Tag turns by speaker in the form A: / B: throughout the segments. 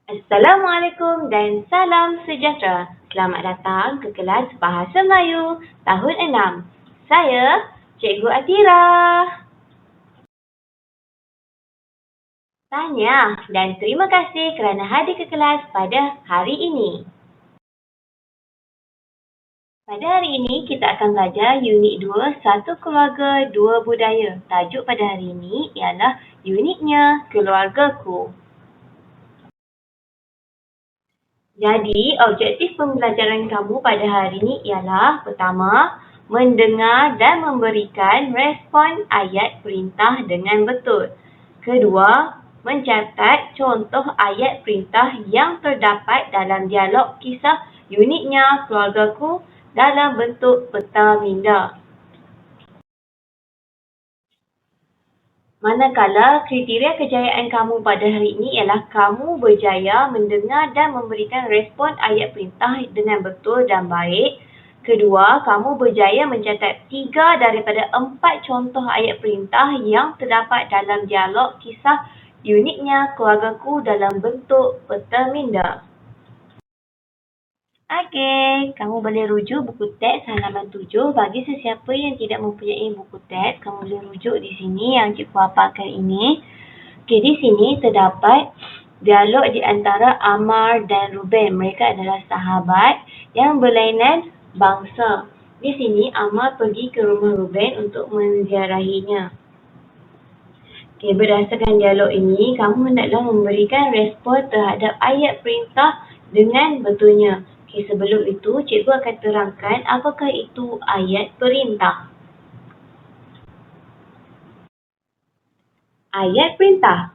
A: Assalamualaikum dan salam sejahtera. Selamat datang ke kelas Bahasa Melayu tahun 6. Saya Cikgu Atira. Tahniah dan terima kasih kerana hadir ke kelas pada hari ini. Pada hari ini kita akan belajar unit 2, Satu Keluarga, Dua Budaya. Tajuk pada hari ini ialah unitnya Keluargaku. Jadi, objektif pembelajaran kamu pada hari ini ialah pertama, mendengar dan memberikan respon ayat perintah dengan betul. Kedua, mencatat contoh ayat perintah yang terdapat dalam dialog kisah unitnya Keluargaku dalam bentuk peta minda. Manakala kriteria kejayaan kamu pada hari ini ialah kamu berjaya mendengar dan memberikan respon ayat perintah dengan betul dan baik. Kedua, kamu berjaya mencatat 3 daripada 4 contoh ayat perintah yang terdapat dalam dialog kisah unitnya Keluargaku dalam bentuk peta minda. Okey, kamu boleh rujuk buku teks halaman 7. Bagi sesiapa yang tidak mempunyai buku teks, kamu boleh rujuk di sini yang cikgu paparkan ini. Okey, di sini terdapat dialog di antara Ammar dan Ruben. Mereka adalah sahabat yang berlainan bangsa. Di sini Ammar pergi ke rumah Ruben untuk menziarahinya. Okey, berdasarkan dialog ini, kamu hendaklah memberikan respon terhadap ayat perintah dengan betulnya. Okey, sebelum itu, cikgu akan terangkan apakah itu ayat perintah. Ayat perintah.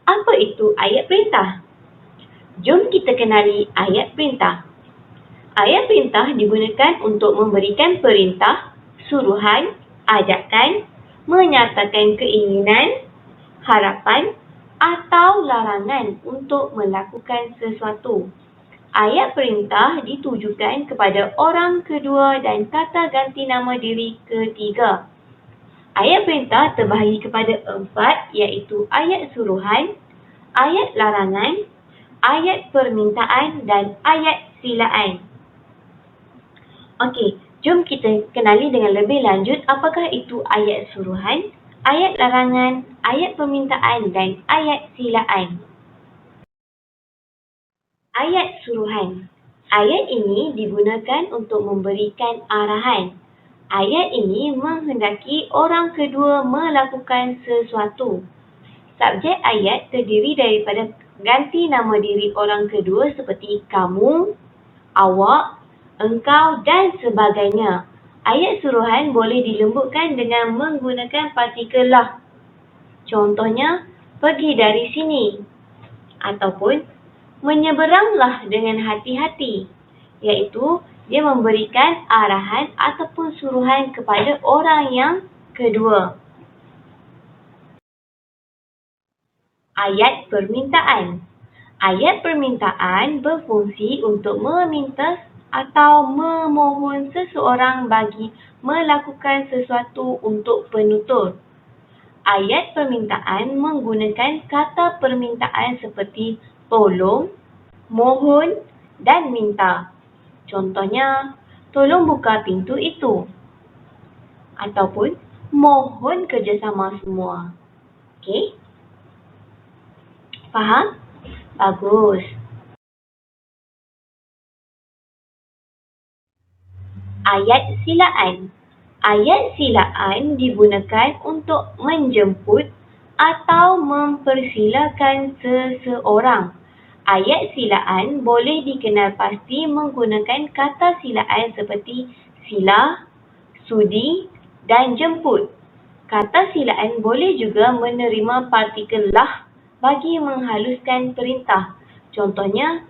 A: Apa itu ayat perintah? Jom kita kenali ayat perintah. Ayat perintah digunakan untuk memberikan perintah, suruhan, ajakan, menyatakan keinginan, harapan atau larangan untuk melakukan sesuatu. Ayat perintah ditujukan kepada orang kedua dan kata ganti nama diri ketiga. Ayat perintah terbahagi kepada 4 iaitu ayat suruhan, ayat larangan, ayat permintaan dan ayat silaan. Okey, jom kita kenali dengan lebih lanjut apakah itu ayat suruhan, ayat larangan, ayat permintaan dan ayat silaan. Ayat suruhan. Ayat ini digunakan untuk memberikan arahan. Ayat ini menghendaki orang kedua melakukan sesuatu. Subjek ayat terdiri daripada ganti nama diri orang kedua seperti kamu, awak, engkau dan sebagainya. Ayat suruhan boleh dilembutkan dengan menggunakan partikel lah. Contohnya, pergi dari sini. Ataupun, menyeberanglah dengan hati-hati, iaitu dia memberikan arahan ataupun suruhan kepada orang yang kedua. Ayat permintaan. Ayat permintaan berfungsi untuk meminta atau memohon seseorang bagi melakukan sesuatu untuk penutur. Ayat permintaan menggunakan kata permintaan seperti tolong, mohon dan minta. Contohnya, tolong buka pintu itu. Ataupun, mohon kerjasama semua. Okey? Faham? Bagus. Ayat silaan. Ayat silaan digunakan untuk menjemput atau mempersilakan seseorang. Ayat silaan boleh dikenal pasti menggunakan kata silaan seperti sila, sudi dan jemput. Kata silaan boleh juga menerima partikel lah bagi menghaluskan perintah. Contohnya,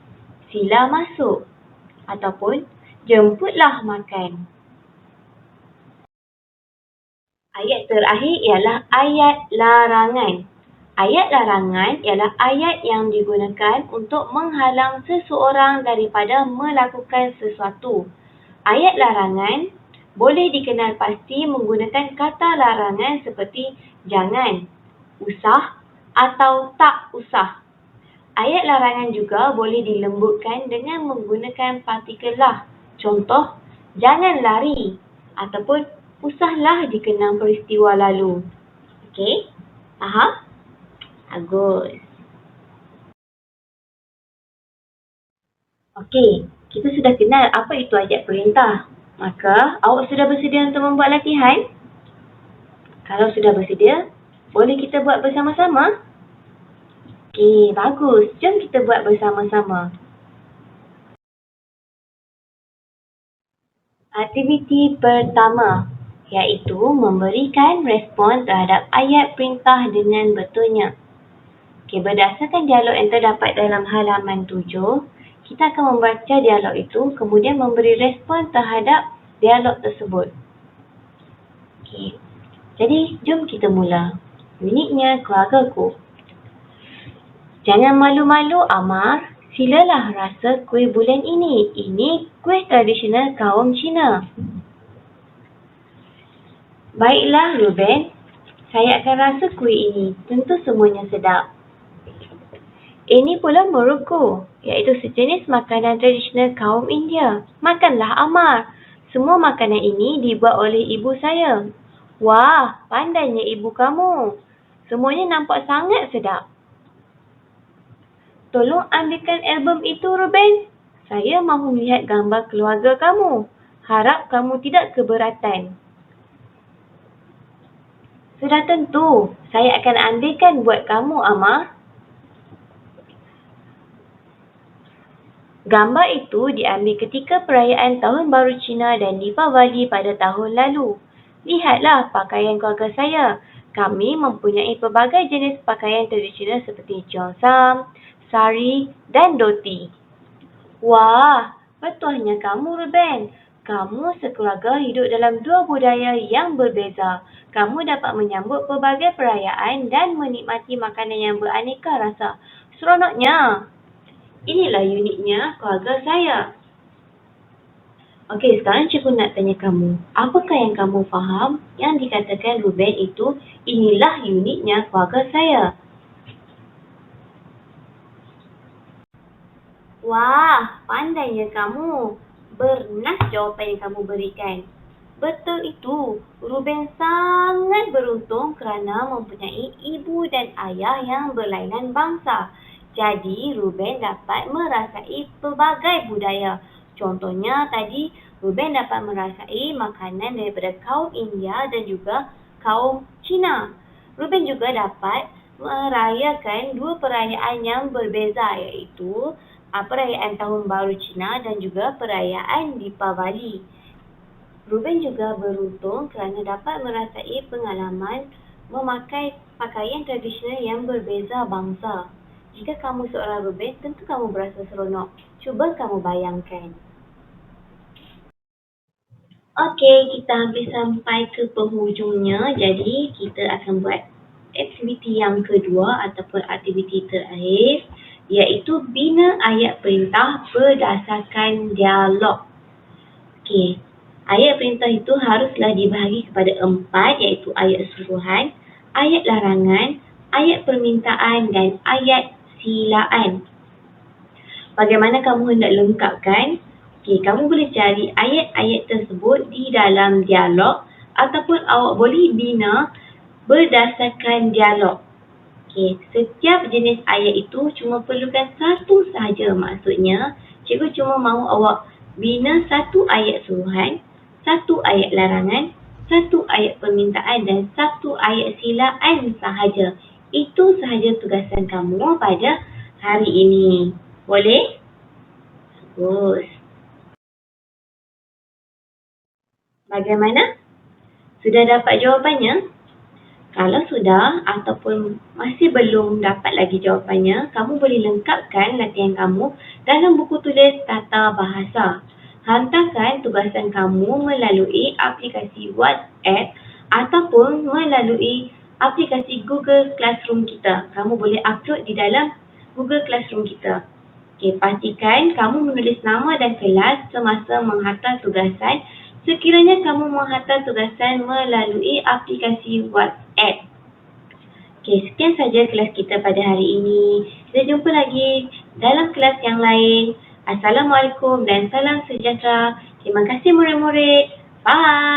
A: sila masuk ataupun jemputlah makan. Ayat terakhir ialah ayat larangan. Ayat larangan ialah ayat yang digunakan untuk menghalang seseorang daripada melakukan sesuatu. Ayat larangan boleh dikenal pasti menggunakan kata larangan seperti jangan, usah atau tak usah. Ayat larangan juga boleh dilembutkan dengan menggunakan partikel lah. Contoh, jangan lari ataupun usahlah dikenang peristiwa lalu. Okey, faham? Bagus. Okey, kita sudah kenal apa itu ayat perintah. Maka, awak sudah bersedia untuk membuat latihan? Kalau sudah bersedia, boleh kita buat bersama-sama? Okey, bagus. Jom kita buat bersama-sama. Aktiviti pertama, iaitu memberikan respon terhadap ayat perintah dengan betulnya. Okey, berdasarkan dialog yang terdapat dalam halaman 7, kita akan membaca dialog itu kemudian memberi respon terhadap dialog tersebut. Okey, jadi jom kita mula. Uniknya keluargaku. Jangan malu-malu, Amar. Silalah rasa kuih bulan ini. Ini kuih tradisional kaum Cina. Baiklah, Ruben. Saya akan rasa kuih ini. Tentu semuanya sedap. Ini pula Morocco, iaitu sejenis makanan tradisional kaum India. Makanlah, Amar. Semua makanan ini dibuat oleh ibu saya. Wah, pandainya ibu kamu. Semuanya nampak sangat sedap. Tolong ambilkan album itu, Ruben. Saya mahu melihat gambar keluarga kamu. Harap kamu tidak keberatan. Sudah tentu. Saya akan ambilkan buat kamu, Amar. Gambar itu diambil ketika perayaan Tahun Baru Cina dan Deepavali pada tahun lalu. Lihatlah pakaian keluarga saya. Kami mempunyai pelbagai jenis pakaian tradisional seperti cheongsam, sari dan dhoti. Wah, betuahnya kamu, Ruben. Kamu sekeluarga hidup dalam dua budaya yang berbeza. Kamu dapat menyambut pelbagai perayaan dan menikmati makanan yang beraneka rasa. Seronoknya. Inilah uniknya keluarga saya. Okey, sekarang cikgu nak tanya kamu. Apakah yang kamu faham yang dikatakan Ruben itu inilah uniknya keluarga saya? Wah, pandainya kamu. Bernas jawapan yang kamu berikan. Betul itu. Ruben sangat beruntung kerana mempunyai ibu dan ayah yang berlainan bangsa. Jadi, Ruben dapat merasai pelbagai budaya. Contohnya tadi, Ruben dapat merasai makanan daripada kaum India dan juga kaum Cina. Ruben juga dapat merayakan dua perayaan yang berbeza, iaitu perayaan Tahun Baru Cina dan juga perayaan Deepavali. Ruben juga beruntung kerana dapat merasai pengalaman memakai pakaian tradisional yang berbeza bangsa. Jika kamu seorang Ruben, tentu kamu berasa seronok. Cuba kamu bayangkan. Okey, kita hampir sampai ke penghujungnya. Jadi, kita akan buat aktiviti yang kedua ataupun aktiviti terakhir, iaitu bina ayat perintah berdasarkan dialog. Okey, ayat perintah itu haruslah dibahagi kepada 4, iaitu ayat suruhan, ayat larangan, ayat permintaan dan ayat silaan. Bagaimana kamu hendak lengkapkan? Okey, kamu boleh cari ayat-ayat tersebut di dalam dialog ataupun awak boleh bina berdasarkan dialog. Okey, setiap jenis ayat itu cuma perlukan satu sahaja. Maksudnya, cikgu cuma mahu awak bina satu ayat suruhan, satu ayat larangan, satu ayat permintaan dan satu ayat silaan sahaja. Itu sahaja tugasan kamu pada hari ini. Boleh? Bagus. Bagaimana? Sudah dapat jawapannya? Kalau sudah ataupun masih belum dapat lagi jawapannya, kamu boleh lengkapkan latihan kamu dalam buku tulis tata bahasa. Hantarkan tugasan kamu melalui aplikasi WhatsApp ataupun melalui aplikasi Google Classroom kita. Kamu boleh upload di dalam Google Classroom kita. Okey, pastikan kamu menulis nama dan kelas semasa menghantar tugasan sekiranya kamu menghantar tugasan melalui aplikasi WhatsApp. Okey, sekian saja kelas kita pada hari ini. Kita jumpa lagi dalam kelas yang lain. Assalamualaikum dan salam sejahtera. Terima kasih murid-murid. Bye.